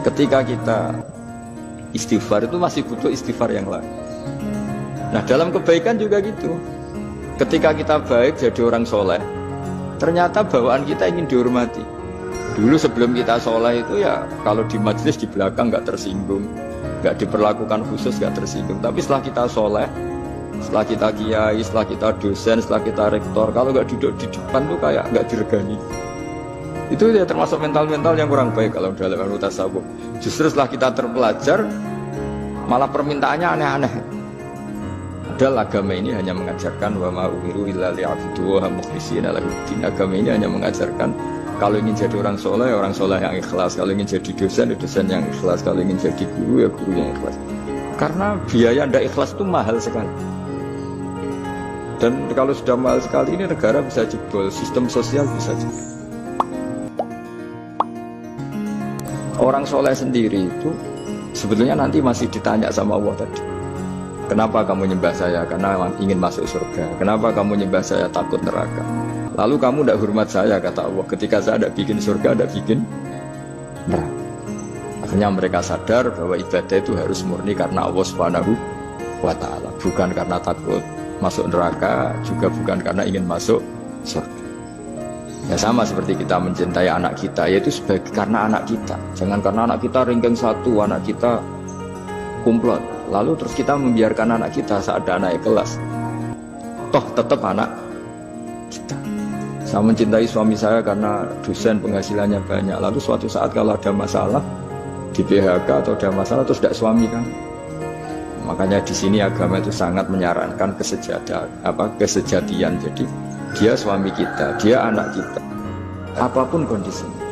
Ketika kita istighfar itu masih butuh istighfar yang lain. Nah dalam kebaikan juga gitu. Ketika kita baik jadi orang soleh, ternyata bawaan kita ingin dihormati. Dulu sebelum kita soleh itu ya kalau di majelis di belakang nggak tersinggung, nggak diperlakukan khusus, nggak tersinggung. Tapi setelah kita soleh, setelah kita kiai, setelah kita dosen, setelah kita rektor, kalau nggak duduk di depan tuh kayak nggak diregani. Itu ya termasuk mental-mental yang kurang baik kalau dalam ilmu tasawuf. Justru setelah kita terpelajar, malah permintaannya aneh-aneh. Padahal agama ini hanya mengajarkan wa ma umiru illa liya'budu wa mukhlishina lahuddin. Agama ini hanya mengajarkan kalau ingin jadi orang soleh yang ikhlas. Kalau ingin jadi dosen, dosen yang ikhlas. Kalau ingin jadi guru, ya guru yang ikhlas. Karena biaya ndak ikhlas itu mahal sekali. Dan kalau sudah mahal sekali ini negara bisa jebol, sistem sosial bisa jebol. Orang soleh sendiri itu sebetulnya nanti masih ditanya sama Allah tadi. Kenapa kamu nyembah saya? Karena ingin masuk surga. Kenapa kamu nyembah saya? Takut neraka. Lalu kamu tidak hormat saya, kata Allah. Ketika saya tidak bikin surga, tidak bikin neraka. Akhirnya mereka sadar bahwa ibadah itu harus murni karena Allah Subhanahu wa Ta'ala. Bukan karena takut masuk neraka, juga bukan karena ingin masuk surga. Ya sama seperti kita mencintai anak kita, yaitu sebagai karena anak kita. Jangan karena anak kita ringkeng satu, anak kita kumplot. Lalu terus kita membiarkan anak kita saat ada anak kelas. Toh tetap anak kita. Saya mencintai suami saya karena dosen penghasilannya banyak. Lalu suatu saat kalau ada masalah di PHK atau ada masalah terus tidak suami kan. Makanya di sini agama itu sangat menyarankan kesejatian. Jadi dia suami kita, dia anak kita. Apapun kondisinya.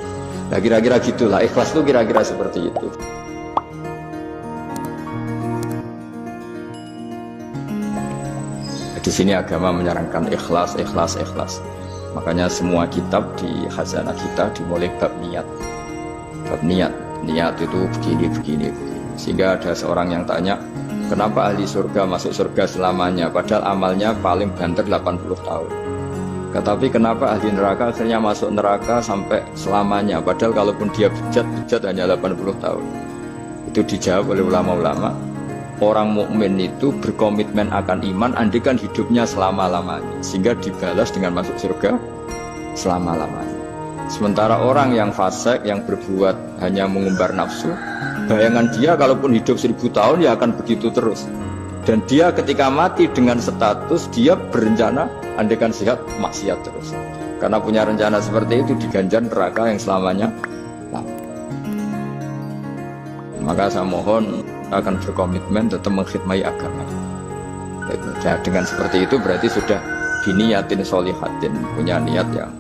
Nah kira-kira gitulah. Ikhlas itu kira-kira seperti itu. Di sini agama menyarankan ikhlas. Makanya semua kitab di khazanah kita dimulai bab niat. Bab niat itu begini. Sehingga ada seorang yang tanya, kenapa ahli surga masuk surga selamanya padahal amalnya paling banter 80 tahun. Tetapi kenapa ahli neraka akhirnya masuk neraka sampai selamanya padahal kalaupun dia bejat hanya 80 tahun. Itu dijawab oleh ulama-ulama. Orang mukmin itu berkomitmen akan iman andikan hidupnya selama-lamanya sehingga dibalas dengan masuk surga selama-lamanya. Sementara orang yang fasik yang berbuat hanya mengumbar nafsu, bayangan dia kalaupun hidup 1000 tahun ya akan begitu terus. Dan dia ketika mati dengan status dia berencana andikan sehat maksiat terus. Karena punya rencana seperti itu diganjar neraka yang selamanya lama. Maka saya mohon akan berkomitmen tetap mengkhidmati agama. Nah, dengan seperti itu berarti sudah diniyatin solihatin, punya niat yang